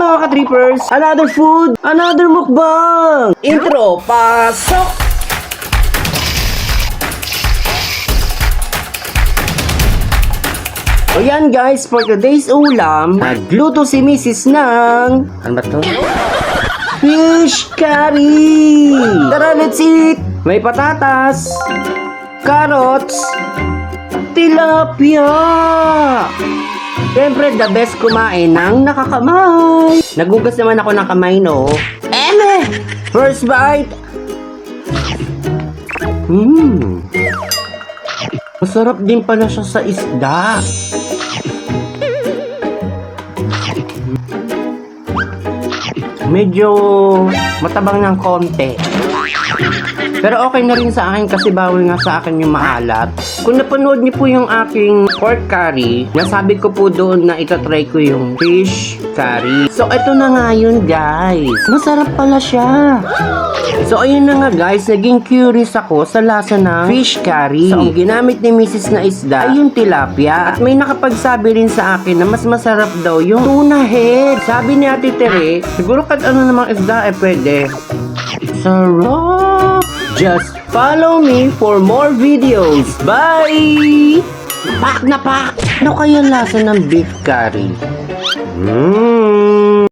mga ka-trippers, another food, another mukbang! Intro, pasok! So yan guys, for today's ulam, nagluto si Mrs. ng... Ano ba to? Fish curry! Tara, let's eat! May patatas, carrots, tilapia! Siyempre, the best kumain ng nakakamay. Nagugas naman ako ng kamay, no? Eme! First bite! Masarap din pala siya sa isda. Medyo matabang ng konti. Pero okay na rin sa akin kasi bawal nga sa akin yung maalat. Kung napanood niyo po yung aking pork curry, nasabi ko po doon na itatry ko yung fish curry. So, ito na nga yun, guys. Masarap pala siya. So, ayun na nga, guys. Naging curious ako sa lasa ng fish curry. So, ang ginamit ni Mrs. na isda ay yung tilapia. At may nakapagsabi rin sa akin na mas masarap daw yung tuna head. Sabi ni Ate Tere, siguro kahit ano namang isda, pwede. Sarap! Just follow me for more videos. Bye! Pak na pak! Ano kaya lasa ng beef curry?